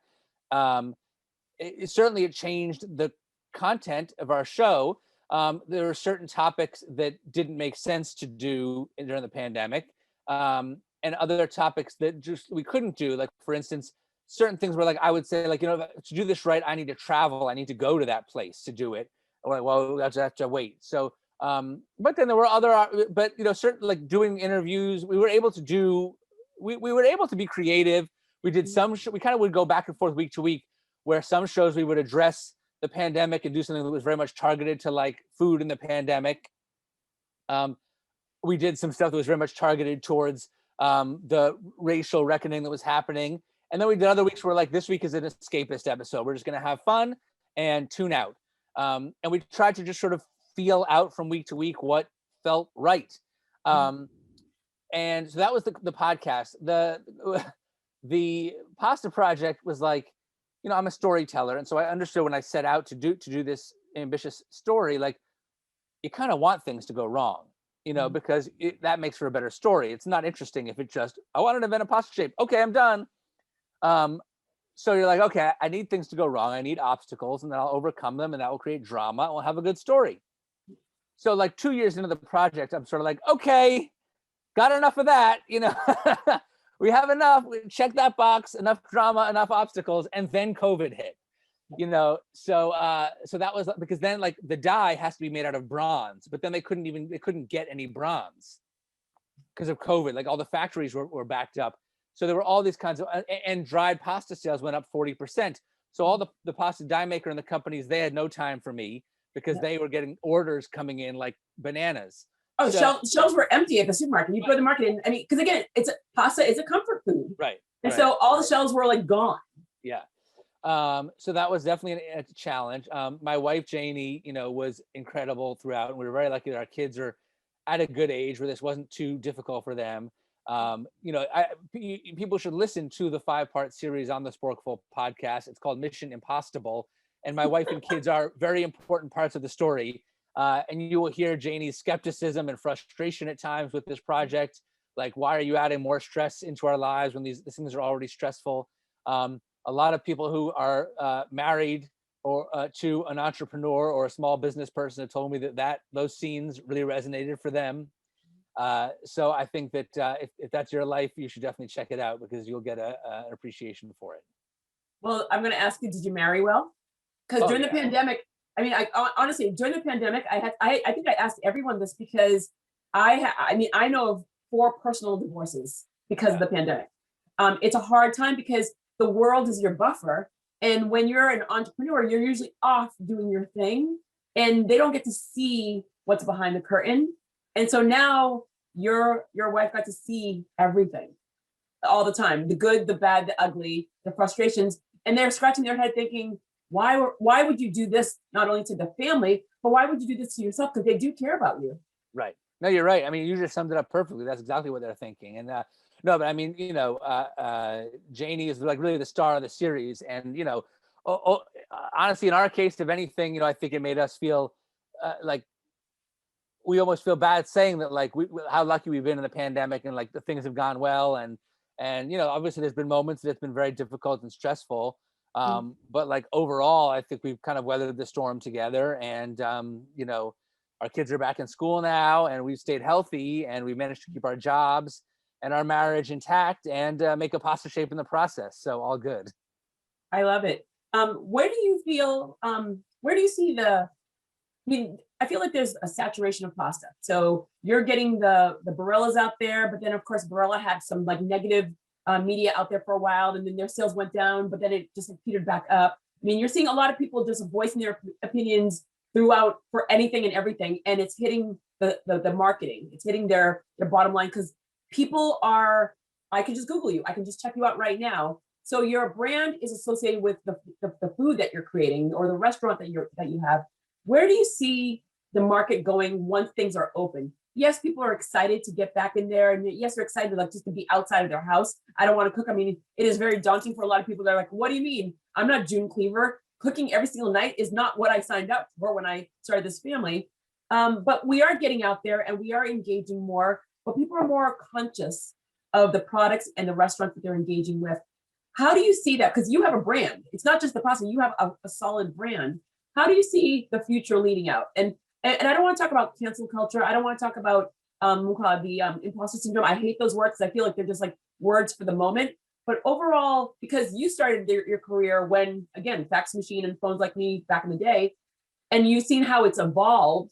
It changed the content of our show. There were certain topics that didn't make sense to do during the pandemic, and other topics that just we couldn't do. Like, for instance, certain things were like, I would say, like, you know, to do this right, I need to travel. I need to go to that place to do it. Or like, well, I have to wait. So, but then there were other, but you know, certain, like doing interviews, we were able to do. We were able to be creative. We did some. We kind of would go back and forth week to week, where some shows we would address the pandemic and do something that was very much targeted to like food in the pandemic. We did some stuff that was very much targeted towards the racial reckoning that was happening. And then we did other weeks where like, this week is an escapist episode. We're just going to have fun and tune out. And we tried to just sort of feel out from week to week what felt right. And so that was the podcast. The pasta project was like, you know, I'm a storyteller. And so I understood when I set out to do this ambitious story, like, you kind of want things to go wrong, you know, because that makes for a better story. It's not interesting if it's just, I want to invent a pasta shape. Okay, I'm done. So you're like, okay, I need things to go wrong. I need obstacles, and then I'll overcome them, and that will create drama, and we'll have a good story. So like 2 years into the project, I'm sort of like, okay, got enough of that, you know. We have enough, check that box, enough drama, enough obstacles, and then COVID hit, you know? So that was, because then like the dye has to be made out of bronze, but then they couldn't get any bronze because of COVID. Like all the factories were backed up. So there were all these kinds of, and dried pasta sales went up 40%. So all the pasta dye maker and the companies, they had no time for me because they were getting orders coming in like bananas. Oh, so, shelves were empty at the supermarket. You go to the market, and I mean, because again, pasta is a comfort food, right? And so all the shelves were like gone. Yeah. So that was definitely a challenge. My wife Janie, you know, was incredible throughout, and we were very lucky that our kids are at a good age where this wasn't too difficult for them. You know, people should listen to the 5-part series on the Sporkful podcast. It's called Mission ImPASTAble, and my wife and kids are very important parts of the story. And you will hear Janie's skepticism and frustration at times with this project. Like, why are you adding more stress into our lives when these things are already stressful? A lot of people who are married or to an entrepreneur or a small business person have told me that those scenes really resonated for them. So I think that if that's your life, you should definitely check it out because you'll get an appreciation for it. Well, I'm going to ask you, did you marry well? Because during the pandemic, I mean, honestly, during the pandemic, I think I asked everyone this because I know of 4 personal divorces because of the pandemic. It's a hard time because the world is your buffer. And when you're an entrepreneur, you're usually off doing your thing and they don't get to see what's behind the curtain. And so now your wife got to see everything all the time, the good, the bad, the ugly, the frustrations. And they're scratching their head thinking, why would you do this not only to the family, but why would you do this to yourself? Because they do care about you. Right. No, you're right. I mean, you just summed it up perfectly. That's exactly what they're thinking. And no, but I mean, you know, Janie is like really the star of the series. And, you know, honestly, in our case, if anything, you know, I think it made us feel like we almost feel bad saying that, like, how lucky we've been in the pandemic, and like the things have gone well, and you know, obviously there's been moments that it's been very difficult and stressful, but like overall I think we've kind of weathered the storm together, and you know, our kids are back in school now, and we've stayed healthy, and we managed to keep our jobs and our marriage intact, and make a pasta shape in the process, so all good. I love it. Where do you feel, where do you see the, I mean, I feel like there's a saturation of pasta. So you're getting the Barella's out there, but then of course Barella had some like negative media out there for a while, and then their sales went down, but then it just like, petered back up. I mean, you're seeing a lot of people just voicing their opinions throughout for anything and everything, and it's hitting the marketing. It's hitting their bottom line, because people are. I can just Google you. I can just check you out right now. So your brand is associated with the food that you're creating, or the restaurant that you have. Where do you see the market going once things are open? Yes, people are excited to get back in there, and yes, they're excited like just to be outside of their house. I don't want to cook. I mean, it is very daunting for a lot of people. They're like, "What do you mean? I'm not June Cleaver. Cooking every single night is not what I signed up for when I started this family." But we are getting out there, and we are engaging more. But people are more conscious of the products and the restaurants that they're engaging with. How do you see that? Because you have a brand. It's not just the pasta. You have a solid brand. How do you see the future leading out? And I don't want to talk about cancel culture. I don't want to talk about the imposter syndrome. I hate those words because I feel like they're just like words for the moment. But overall, because you started your career when, again, fax machine and phones like me back in the day, and you've seen how it's evolved,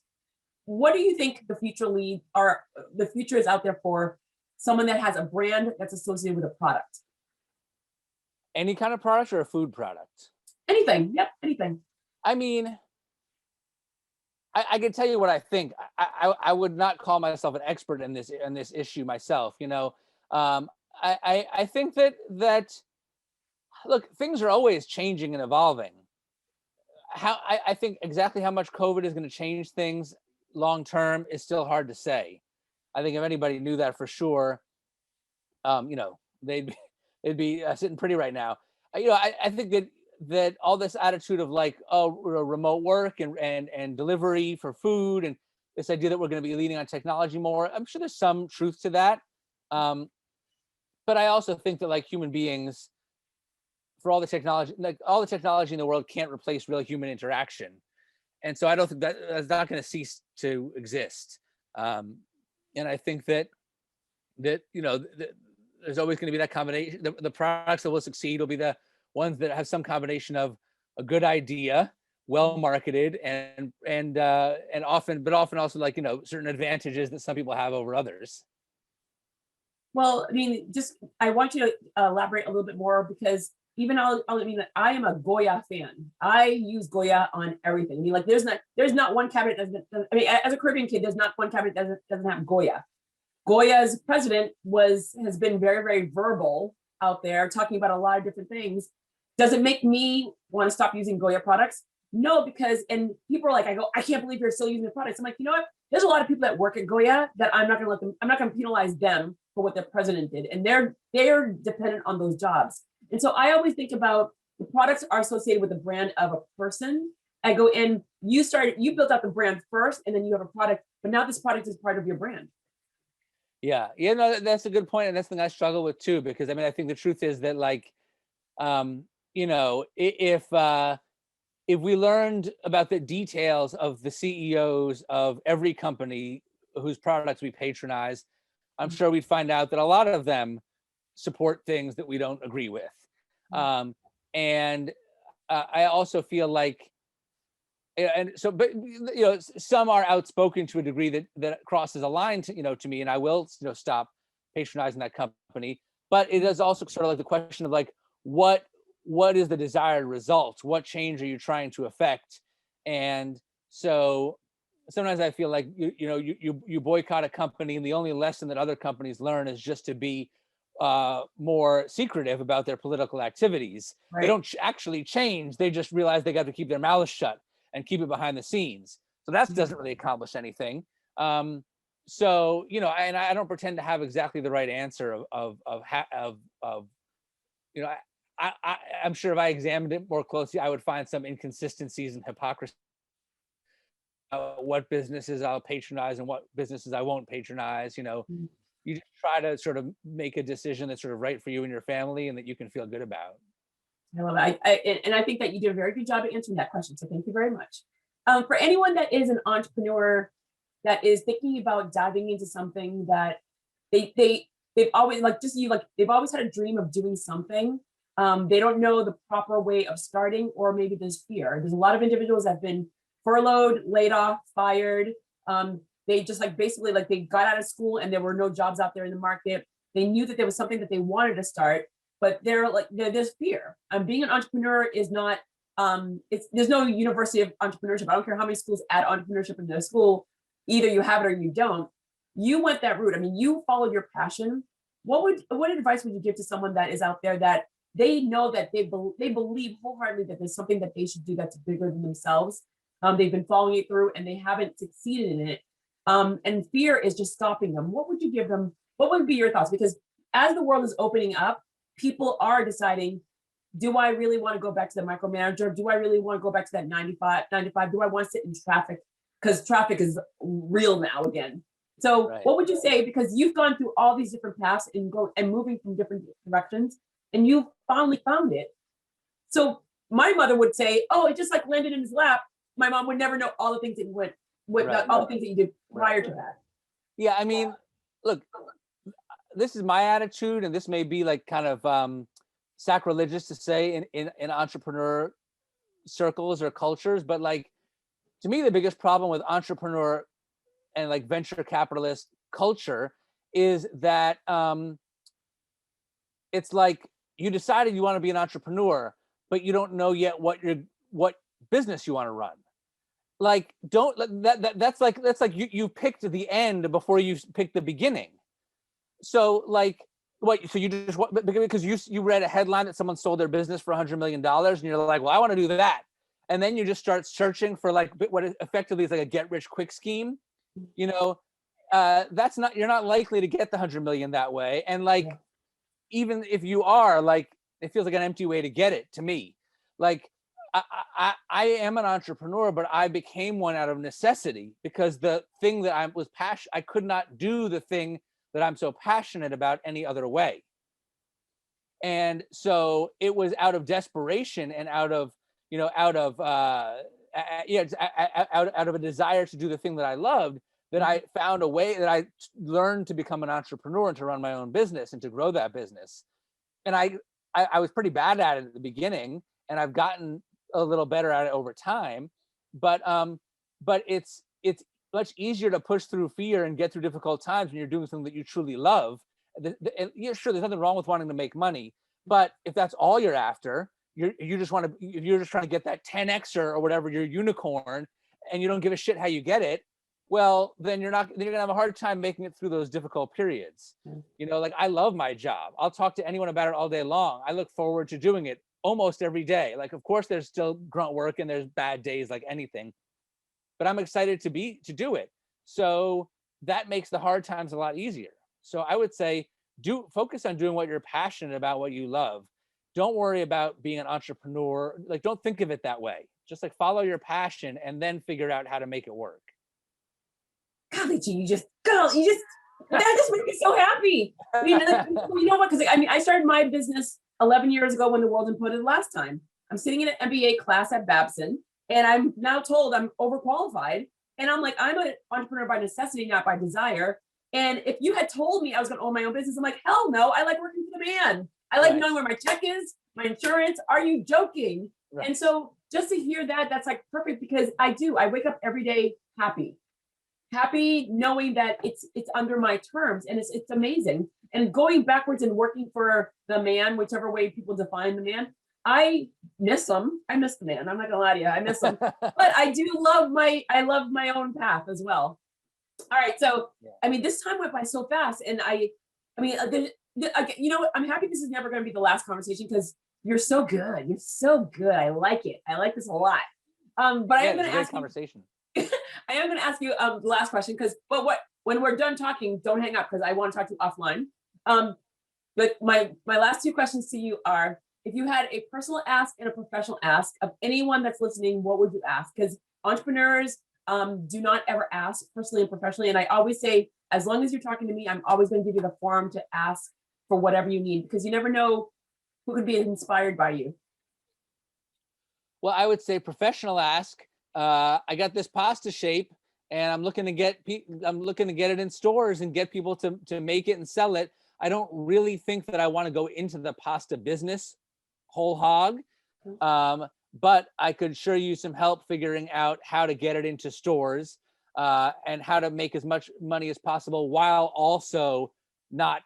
what do you think the future is out there for someone that has a brand that's associated with a product? Any kind of product or a food product? Anything. Yep, anything. I mean, I can tell you what I think. I would not call myself an expert in this issue myself. You know, I think that look, things are always changing and evolving. I think exactly how much COVID is going to change things long term is still hard to say. I think if anybody knew that for sure, you know, they'd be sitting pretty right now. You know, I think that all this attitude of like, oh, remote work and delivery for food, and this idea that we're going to be leaning on technology more, I'm sure there's some truth to that. But I also think that like human beings, for all the technology in the world can't replace real human interaction. And so I don't think that's not going to cease to exist. And I think that you know, there's always going to be that combination. The products that will succeed will be the ones that have some combination of a good idea, well marketed, and often also like, you know, certain advantages that some people have over others. Well, I mean, just I want you to elaborate a little bit more, because even I mean, I am a Goya fan. I use Goya on everything. I mean, like there's not one cabinet that I mean, as a Caribbean kid, there's not one cabinet that doesn't have Goya. Goya's president has been very, very verbal out there, talking about a lot of different things. Does it make me want to stop using Goya products? No, because, and people are like, I can't believe you're still using the products. I'm like, you know what? There's a lot of people that work at Goya that I'm not going to penalize them for what their president did. And they're dependent on those jobs. And so I always think about the products are associated with the brand of a person. I go in, you built out the brand first, and then you have a product, but now this product is part of your brand. Yeah, no, that's a good point, and that's the thing I struggle with too, because I mean, I think the truth is that like, you know, if we learned about the details of the CEOs of every company whose products we patronize, I'm sure we'd find out that a lot of them support things that we don't agree with. And I also feel like, and so, but you know, some are outspoken to a degree that crosses a line to, you know, to me, and I will, you know, stop patronizing that company. But it is also sort of like the question of like, what is the desired result? What change are you trying to affect? And so sometimes I feel like you boycott a company, and the only lesson that other companies learn is just to be more secretive about their political activities. Right. They don't actually change. They just realize they got to keep their mouths shut and keep it behind the scenes. So that doesn't really accomplish anything. So, you know, and I don't pretend to have exactly the right answer of you know, I'm sure if I examined it more closely, I would find some inconsistencies and hypocrisy. what businesses I'll patronize and what businesses I won't patronize. Mhm. You just try to sort of make a decision that's sort of right for you and your family and that you can feel good about. I love it. And I think that you did a very good job at answering that question. So thank you very much. For anyone that is an entrepreneur that is thinking about diving into something that they've always they've always had a dream of doing something. They don't know the proper way of starting, or maybe there's fear. There's a lot of individuals that have been furloughed, laid off, fired. They just basically they got out of school and there were no jobs out there in the market. They knew that there was something that they wanted to start, but there's fear. Being an entrepreneur is not, there's no university of entrepreneurship. I don't care how many schools add entrepreneurship in their school. Either you have it or you don't. You went that route. I mean, you followed your passion. What advice would you give to someone that is out there that they know that they believe wholeheartedly that there's something that they should do that's bigger than themselves? They've been following it through and they haven't succeeded in it. And fear is just stopping them. What would you give them? What would be your thoughts? Because as the world is opening up, people are deciding, do I really want to go back to the micromanager? Do I really want to go back to that 95? Do I want to sit in traffic? Because traffic is real now again. So right. What would you say? Because you've gone through all these different paths and moving from different directions, and you finally found it. So my mother would say, oh, it just landed in his lap. My mom would never know all the things that you went with, right. All the things that you did prior to that. Yeah, I mean, look, this is my attitude, and this may be kind of sacrilegious to say in entrepreneur circles or cultures, but to me, the biggest problem with entrepreneur and venture capitalist culture is that it's you decided you want to be an entrepreneur, but you don't know yet what business you want to run. That's like you picked the end before you picked the beginning. So so you just because you read a headline that someone sold their business for $100 million, and you're like, well, I want to do that. And then you just start searching for what effectively is a get rich quick scheme. That's not, you're not likely to get the 100 million that way. And yeah. Even if you are, it feels like an empty way to get it to me. I am an entrepreneur, but I became one out of necessity, because the thing that I could not do the thing that I'm so passionate about any other way. And so it was out of desperation and out of a desire to do the thing that I loved, that I found a way, that I learned to become an entrepreneur and to run my own business and to grow that business. And I was pretty bad at it at the beginning, and I've gotten a little better at it over time. But it's much easier to push through fear and get through difficult times when you're doing something that you truly love. Yeah, sure, there's nothing wrong with wanting to make money, but if that's all you're after, you're just trying to get that 10xer or whatever, your unicorn, and you don't give a shit how you get it, well, then you're gonna have a hard time making it through those difficult periods. I love my job. I'll talk to anyone about it all day long. I look forward to doing it almost every day. Of course there's still grunt work and there's bad days like anything, but I'm excited to do it. So that makes the hard times a lot easier. So I would say focus on doing what you're passionate about, what you love. Don't worry about being an entrepreneur. Don't think of it that way. Just follow your passion and then figure out how to make it work. Golly, you just that just makes me so happy. I mean, you know what? Because I started my business 11 years ago when the world imploded last time. I'm sitting in an MBA class at Babson, and I'm now told I'm overqualified. And I'm I'm an entrepreneur by necessity, not by desire. And if you had told me I was going to own my own business, I'm hell no. I like working for the man. I like knowing where my check is, my insurance. Are you joking? Right. And so just to hear that, that's perfect, because I wake up every day happy knowing that it's under my terms, and it's amazing. And going backwards and working for the man, whichever way people define the man, I miss him. I miss the man. I'm not gonna lie to you. I miss him, but I love my own path as well. All right. So, this time went by so fast, and I'm happy this is never going to be the last conversation, because you're so good. You're so good. I like it. I like this a lot. But I am going to ask conversation. I am going to ask you the last question, when we're done talking, don't hang up, because I want to talk to you offline. But my last two questions to you are, if you had a personal ask and a professional ask of anyone that's listening, what would you ask? Because entrepreneurs, Do not ever ask personally and professionally. And I always say, as long as you're talking to me, I'm always going to give you the forum to ask for whatever you need, because you never know who could be inspired by you. Well, I would say professional ask. I got this pasta shape, and I'm looking to get it in stores and get people to make it and sell it. I don't really think that I want to go into the pasta business whole hog, but I could sure use some help figuring out how to get it into stores and how to make as much money as possible while also not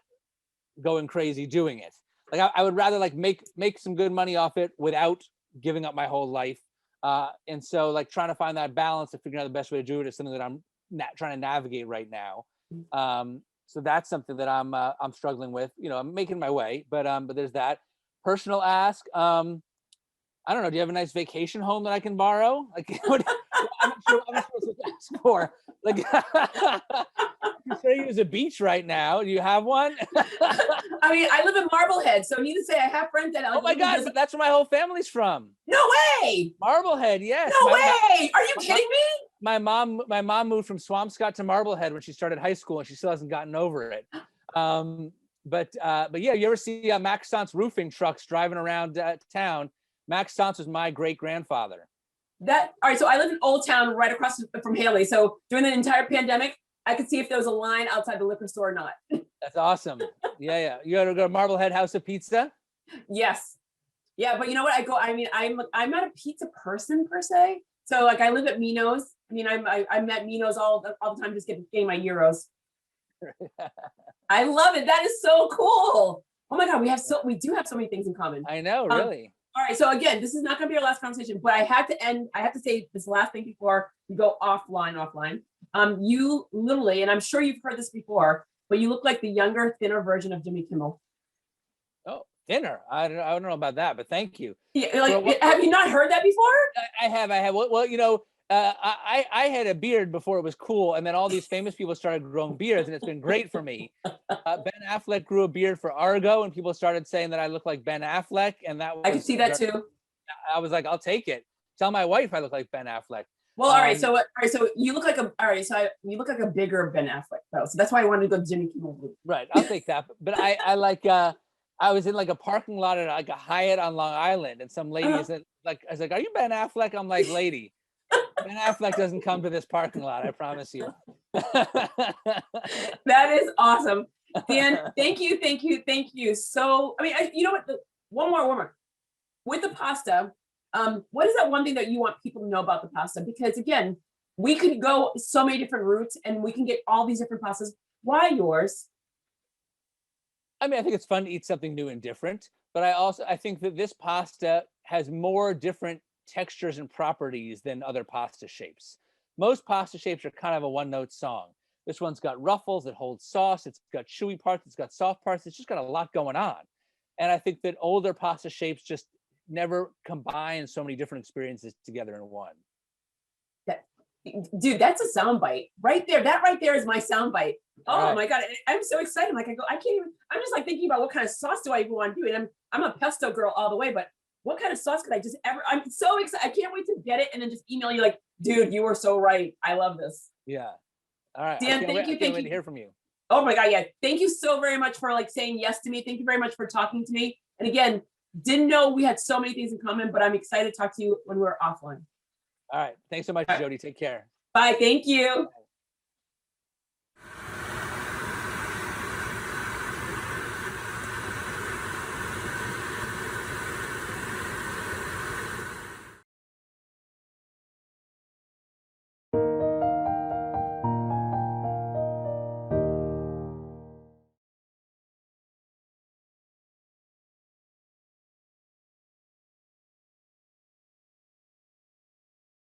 going crazy doing it. Like I would rather like make some good money off it without giving up my whole life. And so like trying to find that balance and figuring out the best way to do it is something that I'm trying to navigate right now. So that's something that I'm struggling with. You know, I'm making my way, but there's that. Personal ask. I don't know. Do you have a nice vacation home that I can borrow? Like, I'm not sure what to ask for. Like, you say use a beach right now. Do you have one? I mean, I live in Marblehead, so need to say I have friends that. Oh my God, but that's where my whole family's from. No way. Marblehead, yes. No way. Are you kidding me? My mom moved from Swampscott to Marblehead when she started high school, and she still hasn't gotten over it. But yeah, you ever see Max Stantz roofing trucks driving around town? Max Stantz was my great grandfather. All right. So I live in Old Town, right across from Haley. So during the entire pandemic, I could see if there was a line outside the liquor store or not. That's awesome. Yeah. You gotta go to Marblehead House of Pizza. Yes. Yeah, but you know what? I'm not a pizza person per se. So like I live at Mino's. I mean, I'm at Mino's all the time, just getting my euros. I love it. That is so cool. Oh my God, we do have so many things in common. I know, really. All right, so again, this is not going to be our last conversation, but I have to say this last thing before we go offline. You literally, and I'm sure you've heard this before, but you look like the younger, thinner version of Jimmy Kimmel. Oh, thinner. I don't know about that, but thank you. Yeah, like, have you not heard that before? I have. Well, you know, I had a beard before it was cool, and then all these famous people started growing beards, and it's been great for me. Ben Affleck grew a beard for Argo, and people started saying that I look like Ben Affleck, and I can see that too. I was like, I'll take it. Tell my wife I look like Ben Affleck. Well, all right. So you look like you look like a bigger Ben Affleck though. So that's why I wanted to go Jimmy Kimmel. Right. I'll take that. But I like I was in like a parking lot at like a Hyatt on Long Island, and some lady is like, I was like, "Are you Ben Affleck?" I'm like, "Lady, Ben Affleck doesn't come to this parking lot. I promise you." That is awesome, Dan. Thank you. So, I mean, you know what? One more. With the pasta, what is that one thing that you want people to know about the pasta? Because again, we could go so many different routes, and we can get all these different pastas. Why yours? I mean, I think it's fun to eat something new and different, but I think that this pasta has more different textures and properties than other pasta shapes. Most pasta shapes are kind of a one-note song. This one's got ruffles, it holds sauce, it's got chewy parts, it's got soft parts, it's just got a lot going on. And I think that older pasta shapes just never combine so many different experiences together in one. Dude, that's a soundbite right there. That right there is my soundbite. Oh my God, I'm so excited. Like I can't even. I'm just like thinking about what kind of sauce do I even want to do. And I'm a pesto girl all the way, but what kind of sauce could I just ever? I'm so excited. I can't wait to get it and then just email you like, dude, you were so right. I love this. Yeah. All right, Dan, thank you. I can't wait to hear from you. Oh my God, yeah. Thank you so very much for like saying yes to me. Thank you very much for talking to me. And again, didn't know we had so many things in common, but I'm excited to talk to you when we're offline. All right. Thanks so much, Jodi. Take care. Bye. Thank you.